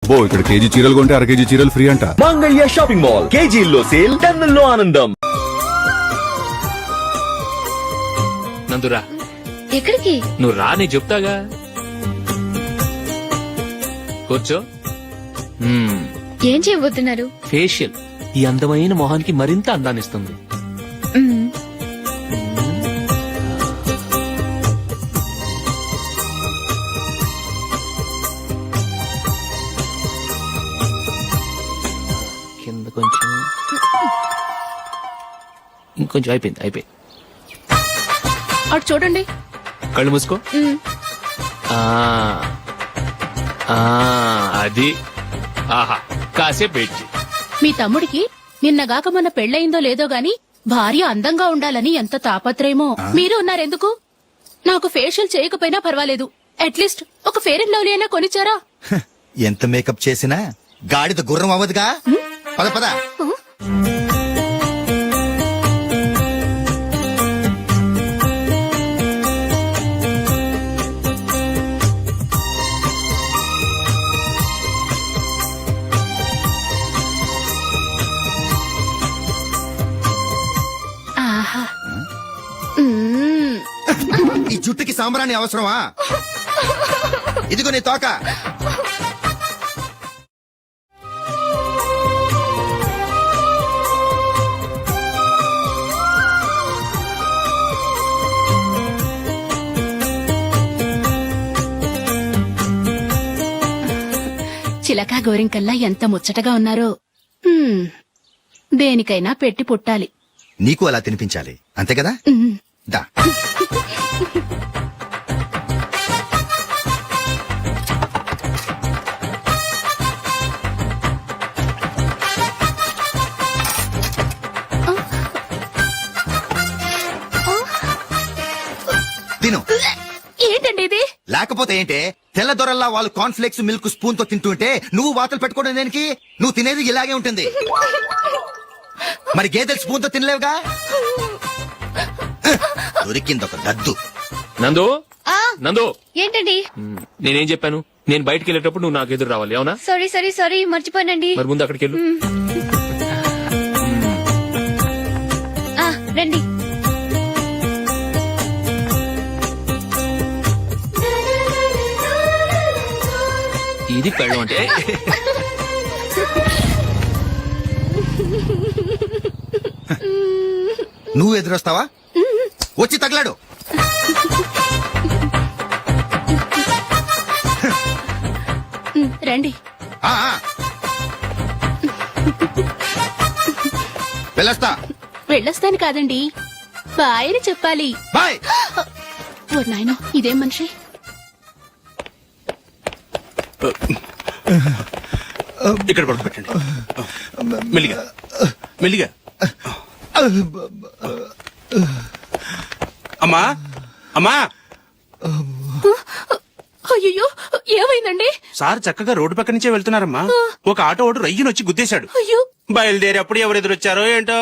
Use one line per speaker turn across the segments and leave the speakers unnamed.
అబ్బో ఇక్కడ కేజీ చీరలు కొంటే అర కేజీ చీరలు ఫ్రీ అంట.
మంగళ్య షాపింగ్ మాల్, కేజీల్లో సేల్, టన్నుల్లో ఆనందం.
నందురా,
ఎక్కడికి?
నువ్వు రా, నేను చెప్తాగా. కూర్చో.
ఏం చేయబోతున్నారు?
ఫేషియల్ ఈ అందమైన మొహానికి మరింత అందాన్నిస్తుంది. కింద కొంచెం, ఇంకొంచెం. అయిపోయింది.
అటు చూడండి.
కళ్ళు మూసుకో. అది. ఆహా, కాసేపు వెయిట్ చెయ్.
మీ తమ్ముడికి నిన్నగాక మొన్న పెళ్లయిందో లేదో గాని భార్య అందంగా ఉండాలని ఎంత తాపత్రయమో. మీరు ఉన్నారెందుకు? నాకు ఫేషియల్ చేయకపోయినా పర్వాలేదు, అట్లీస్ట్ ఒక ఫేర్ అండ్ లవ్లీ అయినా కొనిచ్చారా?
ఎంత మేకప్ చేసినా గాడిద గుర్రం అవ్వదుగా. పద పద. ఈ జుట్టుకి సాంబ్రాణి అవసరమా? ఇదిగో నీ తోక.
చిలకా గోరింకల్లా ఎంత ముచ్చటగా ఉన్నారో. దేనికైనా పెట్టి పుట్టాలి.
నీకు అలా తినిపించాలి, అంతే కదా? దా. తిను.
ఏంటండి ఇది?
లేకపోతే ఏంటే, తెల్లదొరల్లా వాళ్ళు కార్న్ఫ్లేక్స్ మిల్క్ స్పూన్ తో తింటుంటే నువ్వు వాతలు పెట్టుకోవడం దేనికి? నువ్వు తినేది ఇలాగే ఉంటుంది. మరి గేదెలు స్పూన్ తో తినలేవుగా. దొరికింది ఒక దద్దు.
నందు, నందు,
ఏంటండి?
నేనేం చెప్పాను? నేను బయటికి వెళ్ళేటప్పుడు నువ్వు నాకు ఎదురు రావాలి, అవునా?
సారీ మర్చిపోయానండి.
మరి ముందు అక్కడికి వెళ్ళు.
రండి.
ఇది పెళ్ళం అంటే.
నువ్వు ఎదురొస్తావా? వచ్చి తగలాడు.
రండి. వెళ్ళొస్తాను కాదండి, బాయ్ అని చెప్పాలి.
బాయ్.
ఓ నాయనో, ఇదేం మనిషి?
ఇక్కడ పడుకోబెట్టండి. మెల్లిగా మెల్లిగా. అమ్మా, అమ్మా.
అయ్యో, ఏమైందండి?
సార్ చక్కగా రోడ్డు పక్క నుంచే వెళ్తున్నారమ్మా. ఒక ఆటో ఓడు రయ్యను వచ్చి గుద్దేశాడు.
అయ్యో.
బయలుదేరి అప్పుడు ఎవరు ఎదురొచ్చారో ఏంటో.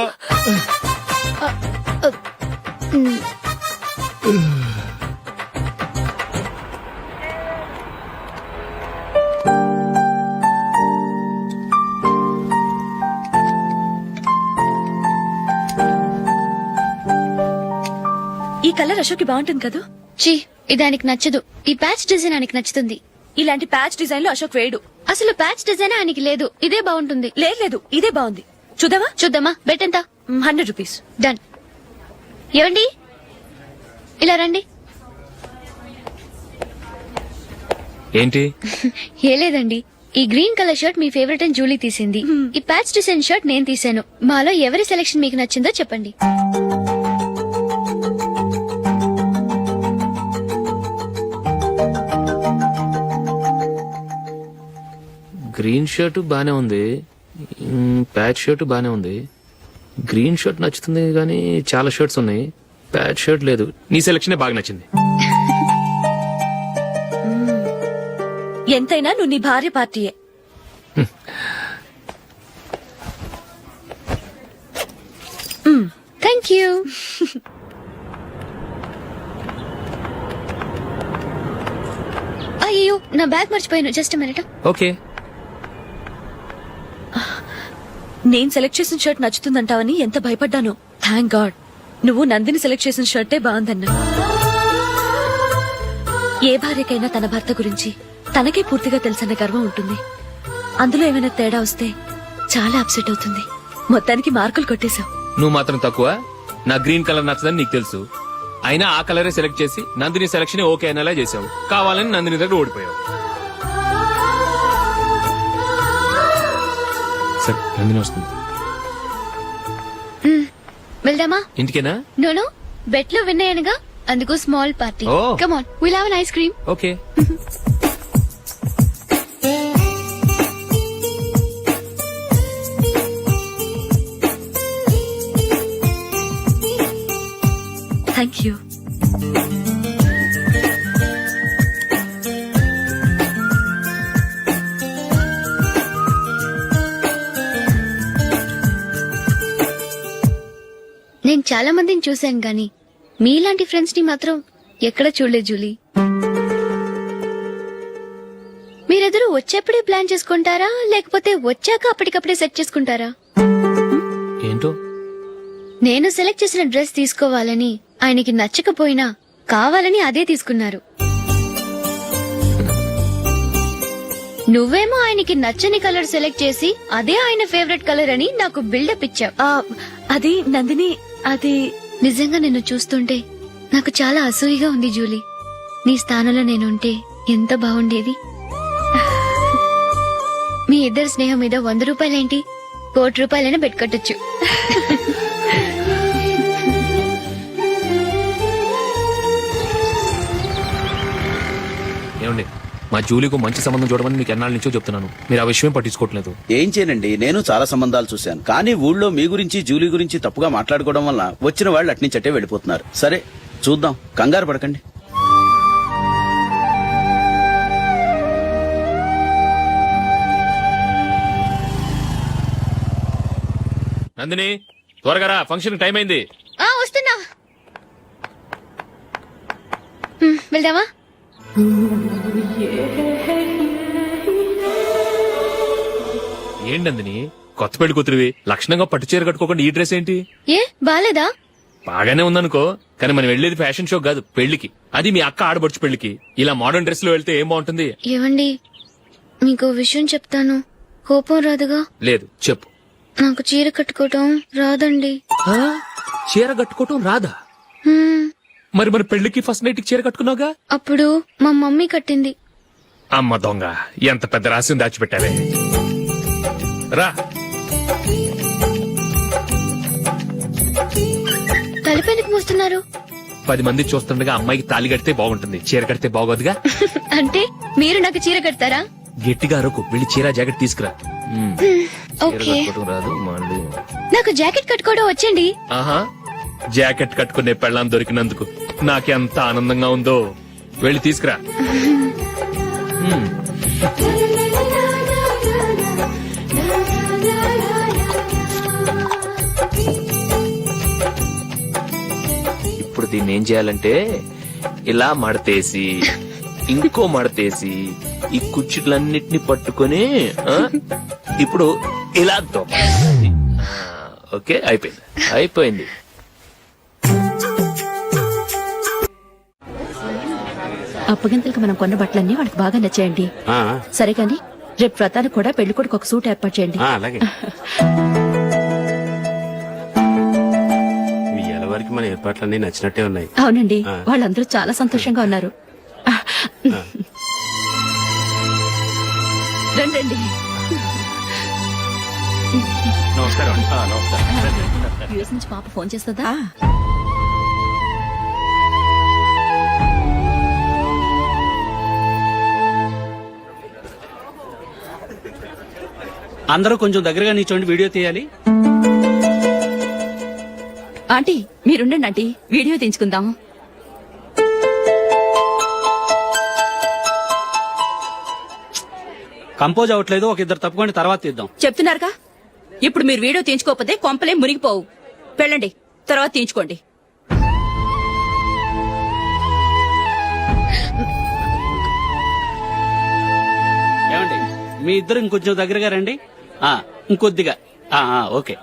ఈ కలర్ అశోక్ కి బాగుంటుంది కదా?
చీ, ఇది ఆయనకి నచ్చదు. ఈ ప్యాచ్ డిజైన్ ఆయనకి నచ్చుతుంది.
ఇలాంటి ప్యాచ్ డిజైన్ లో అశోక్ వేయడు.
అసలు ప్యాచ్ డిజైన్ ఆయనకి లేదు. ఇదే బాగుంటుంది.
లేదు, ఇదే బాగుంది. చూద్దామా? బెట్ ఎంత? 100 రూపీస్.
డన్. ఏవండి, ఇలా రండి.
ఏంటి?
ఏ లేదండి, ఈ గ్రీన్ కలర్ షర్ట్ మీ ఫేవరెట్ అని జూలీ తీసింది. ఈ ప్యాచ్ డిజైన్ షర్ట్ నేను తీసాను. మాలో ఎవరి సెలెక్షన్ మీకు నచ్చిందో చెప్పండి.
గ్రీన్ షర్ట్ బానే ఉంది, ప్యాచ్ షర్ట్ బానే ఉంది. గ్రీన్ షర్ట్ నచ్చుతుంది కానీ చాలా షర్ట్స్ ఉన్నాయి, ప్యాచ్ షర్ట్ లేదు. నీ సెలెక్షన్ బాగా నచ్చింది.
ఎంతైనా నువ్వు నీ భార్య పార్టీయే.
Thank you. అయ్యో, నా బ్యాగ్ మర్చిపోయాను. Just minute.
ఓకే.
నేను సెలెక్ట్ చేసిన షర్ట్ నచ్చుతుందంటావని ఎంత భయపడ్డాను. థ్యాంక్ గాడ్ నువ్వు నందిని సెలెక్ట్ చేసిన షర్టే బాగుందన్నా. ఏ భార్యకైనా తన భర్త గురించి తనకే పూర్తిగా తెలుసన్న గర్వం ఉంటుంది. అందులో ఏమైనా తేడా వస్తే చాలా అప్సెట్ అవుతుంది. మొత్తానికి మార్కులు కొట్టేశావు.
నువ్వు మాత్రం తక్కువ. నా గ్రీన్ కలర్ నచ్చదని నీకు తెలుసు, అయినా ఆ కలరే సెలెక్ట్ చేసి నందిని సెలక్షన్ ఓకే అనేలా చేసావు. కావాలని నందిని దగ్గర ఓడిపోయావు. సరే, నందిని వస్తుంది.
వెళ్దామా?
ఇంటికేనా?
నోను, బెట్ లో విన్ అయ్యానుగా, అందుకు small party.
Oh.
Come on, will have an ice cream.
Okay.
Thank you.
నేను చాలా మందిని చూశాను గాని మీలాంటి ఫ్రెండ్స్ ని మాత్రం ఎక్కడ చూడలేదు జూలీ. మీరెదరూ వచ్చేప్పుడే ప్లాన్ చేసుకుంటారా, లేకపోతే వచ్చాక అప్పటికప్పుడే సెట్ చేసుకుంటారా?
ఏంటో
నేను సెలెక్ట్ చేసిన డ్రెస్ తీసుకోవాలని ఆయనకి నచ్చకపోయినా కావాలని అదే తీసుకున్నారు. నువ్వేమో ఆయనకి నచ్చని కలర్ సెలెక్ట్ చేసి అదే ఆయన ఫేవరెట్ కలర్ అని నాకు బిల్డప్ ఇచ్చావు.
అది నందిని, అది
నిజంగా నిన్ను చూస్తుంటే నాకు చాలా అసూయగా ఉంది జూలీ. నీ స్థానంలో నేనుంటే ఎంత బాగుండేది. మీ ఇద్దరు స్నేహం మీద 100 రూపాయలేంటి, 1 కోటి రూపాయలైనా పెట్టుకట్టొచ్చు.
ఏమండి, మా జూలీకు మంచి సంబంధం చూడమని మీకు ఎన్నాళ్ళ నుంచో చెప్తున్నాను, మీరు ఆ విషయం పట్టించుకోవట్లేదు.
ఏం చేయనండి, నేను చాలా సంబంధాలు చూశాను. కానీ ఊళ్ళో మీ గురించి జూలీ గురించి తప్పుగా మాట్లాడుకోవడం వల్ల వచ్చిన వాళ్ళు అట్నుంచట్టే వెళ్ళిపోతున్నారు. సరే చూద్దాం, కంగారు పడకండి.
నందిని, త్వరగా రా, ఫంక్షన్ టైం అయింది.
వస్తున్నా. వెళ్దామా?
ఏంటి నందిని, కొత్త పెళ్లి కూతురివి, లక్షణంగా పట్టు చీర కట్టుకోకుండా ఈ డ్రెస్ ఏంటి?
ఏ బాలేదా?
బాగానే ఉందనుకో, కానీ మనం వెళ్లేది ఫ్యాషన్ షో కాదు, పెళ్లికి. అది మీ అక్క ఆడబడుచు పెళ్లికి. ఇలా మోడర్న్ డ్రెస్ లో వెళ్తే ఏం బాగుంటుంది?
ఏవండి, మీకు విషయం చెప్తాను, కోపం రాదుగా?
లేదు, చెప్పు.
నాకు చీర కట్టుకోవటం రాదండి.
చీర కట్టుకోవటం రాదా? మరి మన పెళ్లికి ఫస్ట్ నైట్ కి చీర కట్టుకున్నావుగా?
అప్పుడు మా మమ్మీ కట్టింది.
అమ్మ దొంగ, ఎంత పెద్ద రహస్యం దాచిపెట్టావే. రా.
తలపెందుకు మోస్తున్నారు?
10 మంది చూస్తుండగా అమ్మాయికి తాళి కడితే బాగుంటుంది, చీర కడితే బాగోదుగా.
అంటే మీరు నాకు చీర కడతారా?
గట్టిగా అరకు, వెళ్ళి చీర జాకెట్ తీసుకురా. చీర
ఓకే.
కట్టుకోవటం రాదు మళ్ళీ.
నాకు జాకెట్ కట్టుకోవడం వచ్చండి.
ఆహా, జాకెట్ కట్టుకునే పెళ్ళాం దొరికినందుకు నాకెంత ఆనందంగా ఉందో. వెళ్ళి తీసుకురా. ఇప్పుడు దీన్ని ఏం చేయాలంటే ఇలా మడతేసి ఇంకో మడతేసి ఈ కుర్చీలన్నిటిని పట్టుకొని ఇప్పుడు ఇలా దొక్కాలి. ఓకే, అయిపోయింది అయిపోయింది.
అప్పగింతలకు మనం కొన్న బట్టలన్నీ వాళ్ళకి బాగా నచ్చాయండి. సరే కానీ రేపు వ్రతానికి కూడా పెళ్లి కొడుకు ఒక సూట్ ఏర్పాటు చేయండి.
అలాగే. మీ వరకు మన ఏర్పాట్లన్నీ నచ్చినట్టే ఉన్నాయి.
అవునండి, వాళ్ళందరూ చాలా సంతోషంగా ఉన్నారు. రండి.
నమస్కారం. నమస్కారం.
యూఎస్ నుంచి పాప ఫోన్ చేస్తుందా?
అందరూ కొంచెం దగ్గరగా నిల్చోండి, వీడియో తీయాలి.
ఆంటీ మీరుండండి ఆంటీ, వీడియో తీయించుకుందాం.
కంపోజ్ అవ్వట్లేదు, ఒక ఇద్దరు తప్పుకోండి, తర్వాత తీద్దాం.
చెప్తున్నారుగా, ఇప్పుడు మీరు వీడియో తీయించుకోకపోతే కొంపలే మునిగిపోవు. వెళ్ళండి, తర్వాత తీయించుకోండి.
ఏమండి, మీ ఇద్దరు ఇంకొంచెం దగ్గరగా రండి. ఇంకొద్దిగా
ఓకే.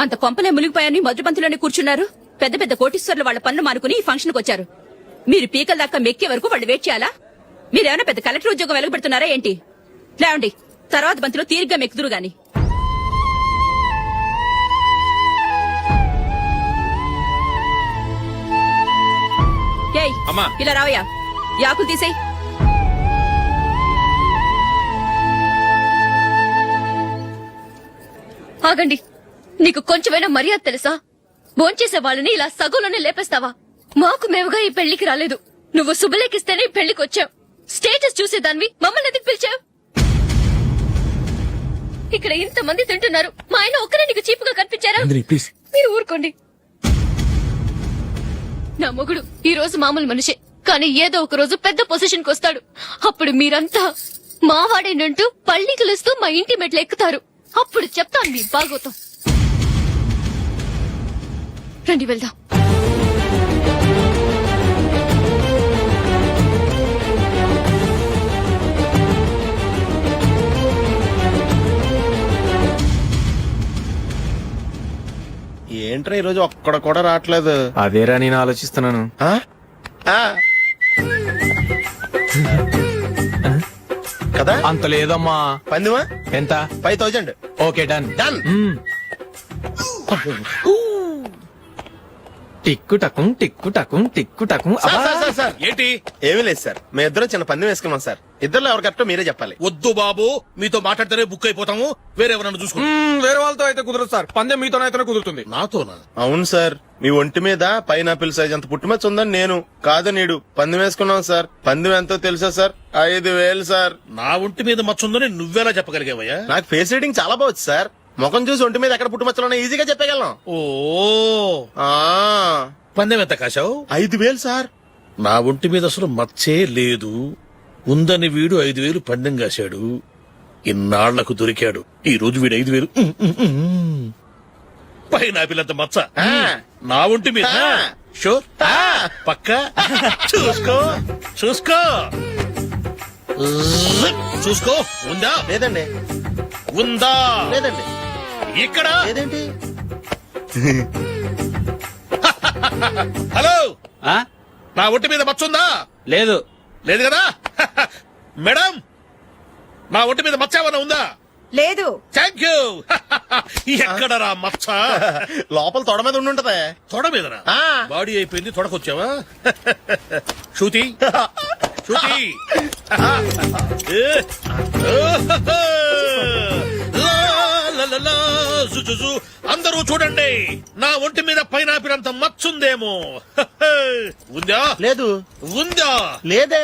అంత కొంపలే మునిగిపోయాని మొదటి పంతులోనే కూర్చున్నారు. పెద్ద పెద్ద కోటీశ్వర్లు వాళ్ళ పనులు మానుకుని ఈ ఫంక్షన్ కు వచ్చారు. మీరు పీకల దాకా మెక్కే వరకు వాళ్ళు వెయిట్ చేయాలా? మీరేమైనా పెద్ద కలెక్టర్ ఉద్యోగం వెలగబెడుతున్నారా ఏంటి? లేవండి, తర్వాత బంతిలో తీరిగ్గా మెక్కుదురు గాని. ఏయ్, ఇలా రావయ్యా, యాకులు తీసేయ్.
ఆగండి, నీకు కొంచెమైనా మర్యాద తెలుసా? భోంచేసే వాళ్ళని ఇలా సగంలోనే లేపేస్తావా? మాకు మేముగా ఈ పెళ్లికి రాలేదు. నువ్వు శుభలేఖిస్తేనే ఈ పెళ్లికి వచ్చావు. స్టేటస్ చూసేదానివి మమ్మల్ని ఎందుకు పిలిచావు? ఇక్కడ ఇంతమంది తింటున్నారు, మా ఆయన ఒక్కరే నీకు చీపుగా కనిపించారా? మీరు ఊరుకోండి. నా మొగుడు ఈ రోజు మామూలు మనిషే, కానీ ఏదో ఒక రోజు పెద్ద పొజిషన్ కు వస్తాడు. అప్పుడు మీరంతా మావాడేనంటూ పళ్ళి కలుస్తూ మా ఇంటి మెట్లు ఎక్కుతారు. అప్పుడు చెప్తాను మీ బాగోతాం. రండి వెళ్దాం.
ఏంట్రా ఈరోజు ఒక్కడ కూడా రావట్లేదు?
అదేరా నేను ఆలోచిస్తున్నాను.
ఆ? ఆ. కదా
అంత లేదమ్మా.
పందిమా
ఎంత?
5000.
Okay, done.
డన్.
టిక్కు టకుం టిక్కు టకుం టిక్కు టకుం.
సార్ ఏంటి? ఏమీ లేదు సార్, మేము ఇద్దరం చిన్న పందెం వేసుకున్నాం సార్. ఇద్దరు ఎవరు కరెక్టో మీరే చెప్పాలి.
వద్దు బాబు, మీతో మాట్లాడితేనే బుక్ అయిపోతాము. వేరెవరన్నా చూసుకుంటాం.
వేరే వాళ్ళతో అయితే కుదరదు సార్, పందెం మీతోనైతే కుదురుతుంది.
నాతోనా?
అవును సార్, మీ ఒంటి మీద పైనాపిల్ సైజ్ అంత పుట్టుమచ్చ ఉందని నేను కాదు నీడు పందెం వేసుకున్నాం సార్. పందెం ఎంతో తెలుసా సార్? 5000 సార్.
నా ఒంటి మీద మచ్చుందని నువ్వెలా చెప్పగలిగావయ్యా?
నాకు ఫేస్ రీడింగ్ చాలా బాగుంది సార్. ముఖం చూసి ఒంటి మీద ఎక్కడ పుట్టుమచ్చలో ఈజీగా చెప్పగలను.
ఓ,
ఆ
పందెం ఎంత కాశావు?
5000 సార్.
నా ఒంటి మీద అసలు మచ్చే లేదు. ఉందని వీడు 5000 పందెం కాశాడు. ఇన్నాళ్లకు దొరికాడు. ఈ రోజు వీడు 5000. పైనాపిలంత మచ్చ నా ఒంటి మీద. షూర్, పక్క చూసుకో చూసుకో చూసుకో. ఉందా?
లేదండి.
ఉందా?
లేదండి.
ఇక్కడ
లేదేంటి?
హలో, నా ఒంటి మీద మచ్చుందా?
లేదు.
లేదు కదా? మేడం, నా ఒంటి మీద మచ్చ ఏమన్నా ఉందా?
లేదు.
Thank you. ఎక్కడరా మచ్చ?
లోపల తొడ మీద ఉండుంటదే.
తొడ మీదరా?
ఆ.
బాడీ అయిపోయింది, తొడకొచ్చావా? శృతి, శృతి. అందరూ చూడండి, నా ఒంటి మీద పైనాపిల్ అంత మచ్చుందేమో. ఉందా?
లేదు.
ఉందా?
లేదే.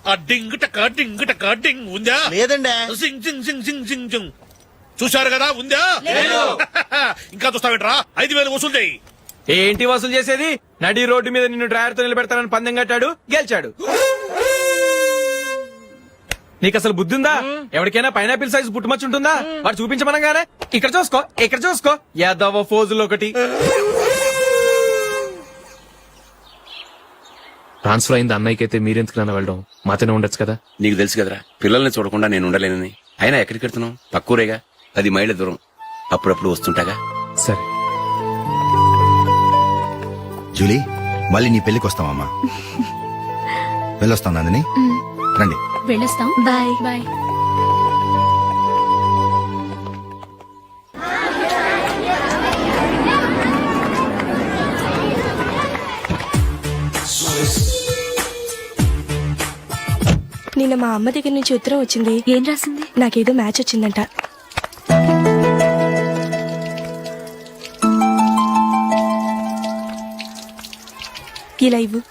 ఆ డింగ్ టక డింగ్ టక డింగ్ ఉందా?
లేదండి.
సింగ్ సింగ్ సింగ్ సింగ్ సింగ్ సింగ్. చూశారు కదా? ఉందా? ఇంకా చూస్తావేంట్రా? 5000 వసూలు చేయి.
ఏంటి వసూలు చేసేది? నడి రోడ్డు మీద నిన్ను డ్రైవర్ తో నిలబెడతానని పందెం కట్టాడు, గెలిచాడు. నీకు అసలు బుద్ధి ఉందా? ఎవరికైనా పైనాపిల్ సైజ్ పుట్టుమచ్చు ఉంటుందా? వాడు చూపించమనగానే ఇక్కడ చూసుకో, ఇక్కడ చూసుకో, యాదవ ఫోజులు ఒకటి. ట్రాన్స్ఫర్ అయింది అన్నయ్యకి అయితే మీరెందుకు నాన్న వెళ్ళడం? మాతోనే ఉండొచ్చు కదా.
నీకు తెలుసు కదరా, పిల్లల్ని చూడకుండా నేను ఉండలేనని. అయినా ఎక్కడికి వెళ్తున్నావు? పక్కూరేగా, 10 మైళ్ళ దూరం. అప్పుడప్పుడు వస్తుంటాగా.
సరే
జూలీ, మళ్ళీ నీ పెళ్లికి వస్తామమ్మా. వెళ్ళొస్తాం నందిని. రండి.
వెళ్ళొస్తాం.
బాయ్.
బాయ్.
నిన్న మా అమ్మ దగ్గర నుంచి ఉత్తరం వచ్చింది.
ఏం రాసింది?
నాకేదో మ్యాచ్ వచ్చిందంట. ఇలా ఇవ్వు.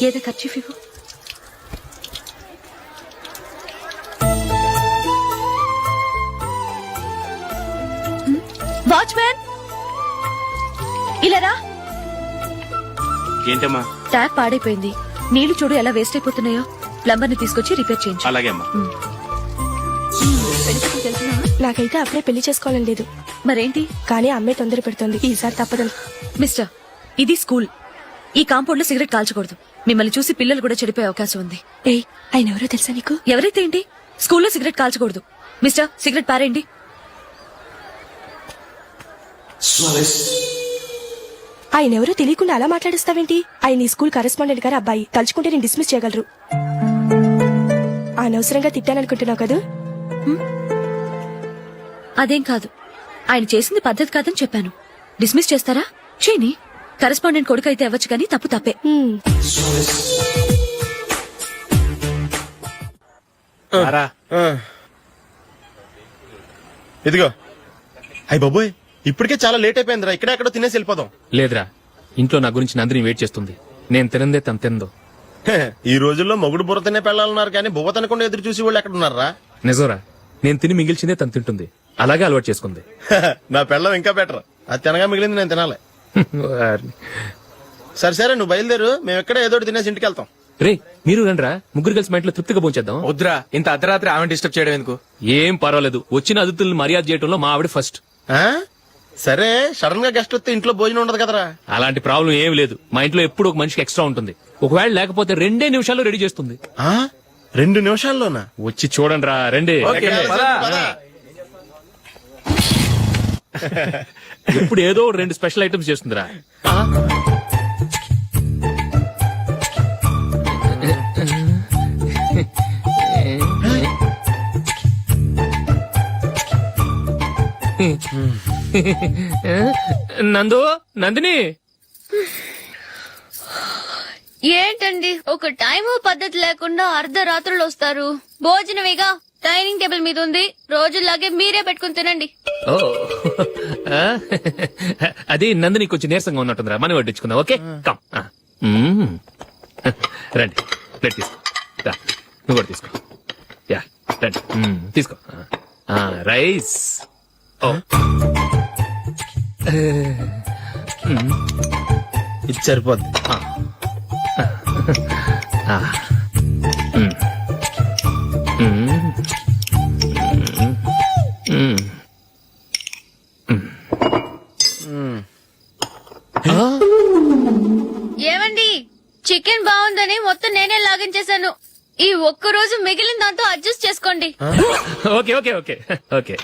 ఏదో ఖర్చు ఇవ్వు.
వాచ్మ్యాన్, ఇలా రా.
ఏంటమ్మా?
ట్యాప్ పాడైపోయింది. నీళ్లు చూడు ఎలా వేస్ట్ అయిపోతున్నాయో. ప్లంబర్ ని తీసుకొచ్చి రిపేర్ చేయించు.
అలాగే అమ్మా.
నాకైతే అప్పుడే పెళ్లి చేసుకోవాలని లేదు.
మరేంటి?
కానీ అమ్మే తొందర పెడుతోంది. ఈసారి తప్పదని.
మిస్టర్, ఇది స్కూల్. ఈ కాంపౌండ్ లో సిగరెట్ కాల్చకూడదు. మిమ్మల్ని చూసి పిల్లలు కూడా చెడిపోయే అవకాశం ఉంది.
ఏయ్, ఆయన ఎవరో తెలుసా నీకు?
ఎవరైతే ఏంటి, స్కూల్లో సిగరెట్ కాల్చకూడదు. మిస్టర్, సిగరెట్ పారేయండి.
ఆయన ఎవరో తెలియకుండా అలా మాట్లాడిస్తావేంటి? ఆయన ఈ స్కూల్ కరెస్పాండెంట్ గారు అబ్బాయి. తలుచుకుంటే నేను డిస్మిస్ చేయగలరు. అనవసరంగా తిట్టాననుకుంటున్నావు కదా?
అదేం కాదు. ఆయన చేసింది పద్ధతి కాదని చెప్పాను. డిస్మిస్ చేస్తారా? చేయని. కరెస్పాండెంట్ కొడుకు అయితే అవ్వచ్చు కానీ తప్పు తప్పే.
ఇదిగో. అయ్య బాబోయ్, ఇప్పటికే చాలా లేట్ అయిపోయిందిరా. ఇక్కడెక్కడో తినేసి వెళ్ళిపోదాం.
లేదురా, ఇంట్లో నా గురించి నందిని వెయిట్ చేస్తుంది. నేను తినందే తను తిందో.
హే, ఈ రోజుల్లో మొగుడు బుర్ర తినే పెళ్ళాలన్నారు కానీ బువ్వ తినకుండా ఎదురు చూసి వాళ్ళు ఎక్కడ ఉన్నారా?
నిజంరా, నేను తిని మిగిల్చిందే తను తింటుంది. అలాగే అలవాటు చేసుకుంది.
నా పెళ్ళం ఇంకా బెటర్. అది తినగా మిగిలింది నేను తినాలి. సరే సరే, నువ్వు బయలుదేరు. మేము ఎక్కడ ఏదో ఒకటి తినేసి ఇంటికి వెళ్తాం.
రే, మీరు రండిరా, ముగ్గురు కలిసి మా ఇంట్లో తృప్తిగా పోంచేద్దాం.
వద్దురా, ఇంత అర్ధరాత్రి ఆమె డిస్టర్బ్ చేయడం ఎందుకు?
ఏం పర్వాలేదు, వచ్చిన అతిథులను మర్యాద చేయడంలో మా ఆవిడ ఫస్ట్.
ఆ? సరే, సడన్ గా గెస్ట్ వస్తే ఇంట్లో భోజనం ఉండదు కదరా.
అలాంటి ప్రాబ్లం ఏం లేదు. మా ఇంట్లో ఎప్పుడు ఒక మనిషికి ఎక్స్ట్రా ఉంటుంది. ఒకవేళ లేకపోతే 2 నిమిషాల్లో రెడీ చేస్తుంది.
2 నిమిషాల్లోనా?
వచ్చి చూడండి రా, రండి. ఇప్పుడు ఏదో 2 స్పెషల్ ఐటమ్స్ చేస్తుందిరా. నందు, నందిని.
ఏంటండి ఒక టైము పద్ధతి లేకుండా అర్ధరాత్రులు వస్తారు? భోజనమేగా డైనింగ్ టేబుల్ మీద ఉంది. రోజుల్లాగే మీరే పెట్టుకుని తినండి.
ఓ, అది నందిని కొంచెం నీరసంగా ఉన్నట్టుందిరా. మనం వడ్డించుకుందాం. Okay, come. రండి, ప్లేట్ తీసుకో. రా, నువ్వు కూడా తీసుకో. యా, రండి, తీసుకో. రైస్. ఓ,
ఇది సరిపోద్ది.
ఏమండి, చికెన్ బాగుందని మొత్తం నేనే లాగించేశాను. ఈ ఒక్క రోజు మిగిలిన దాంతో అడ్జస్ట్ చేసుకోండి.
Okay okay okay okay.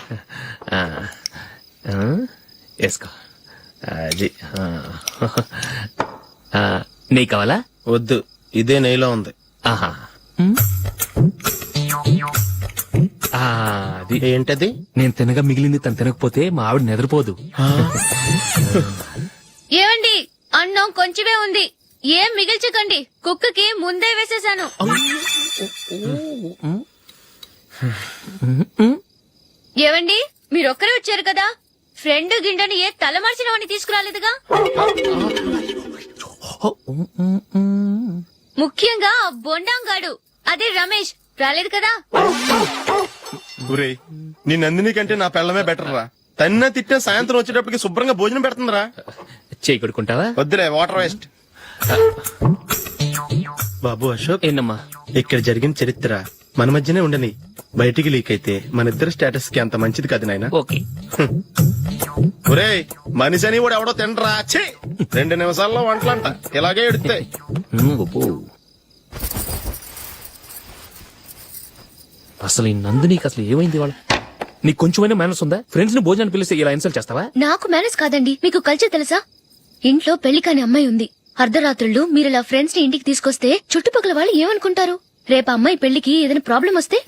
వేసుకో. అది నెయ్యి కావాలా?
వద్దు, ఇదే నెయ్యిలో ఉంది.
ఆహా, అది
ఏంటది?
నేను తినగా మిగిలింది తను తినకపోతే మా ఆవిడ నిద్రపోదు.
ఏమండి, అన్నం కొంచెమే ఉంది. ఏం మిగిల్చకండి. కుక్కకి ముందే వేసేశాను. ఏవండి, మీరొక్కరే వచ్చారు కదా, ఫ్రెండ్ గిండని ఏ తలమార్చిన వాడిని తీసుకురాలేదుగా. ముఖ్యంగా ఆ బొండాంగాడు, అదే రమేష్, రాలేదు కదా.
గురేయ్, నీ నందిని కంటే నా పెళ్ళమే బెటర్ రా. తన్న తిట్టిన సాయంత్రం వచ్చేటప్పటికి శుభ్రంగా భోజనం పెడుతుందిరా.
చేయి కొడుకుంటావా?
వద్దులే, వాటర్ వేస్ట్. బాబు అశోక్,
ఏంటమ్మా?
ఇక్కడ జరిగిన చరిత్ర మన మధ్యనే ఉండని. బయటికి లీక్ అయితే మన ఇద్దరు స్టేటస్ కి అంత మంచిది కాదు నాయన.
ఓకే.
ఒరేయ్, మనిషి అని కూడా ఎవడో తినరా. 2 నిమిషాల్లో వంటలంట ఇలాగే ఎడుతాయి.
అసలు ఈ నందినికి అసలు ఏమైంది? వాళ్ళ నీకు కొంచెమైనా మేనస్ ఉందా? ఫ్రెండ్స్ ని భోజనాన్ని పిలిస్తే ఇలా ఇన్సల్ట్ చేస్తావా?
నాకు మేనేజ్ కాదండి, మీకు కల్చర్ తెలుసా? ఇంట్లో పెళ్లి కాని అమ్మాయి ఉంది. అర్ధరాత్రుళ్ళు మీరిలా ఫ్రెండ్స్ ని ఇంటికి తీసుకొస్తే చుట్టుపక్కల వాళ్ళు ఏమనుకుంటారు? రేపు అమ్మాయి పెళ్లికి ఏదైనా ప్రాబ్లం వస్తే?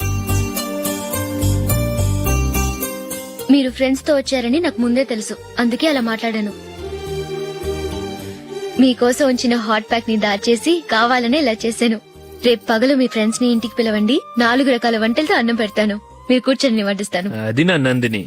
మీరు ఫ్రెండ్స్ తో వచ్చారని నాకు ముందే తెలుసు, అందుకే అలా మాట్లాడాను. మీకోసం ఉంచిన హాట్ ప్యాక్ ని దాచేసి కావాలనే ఇలా చేశాను. రేపు పగలు మీ ఫ్రెండ్స్ ని ఇంటికి పిలవండి. 4 రకాల వంటలతో అన్నం పెడతాను. మీరు కూర్చొని వడ్డిస్తాను.
అది నా నందిని.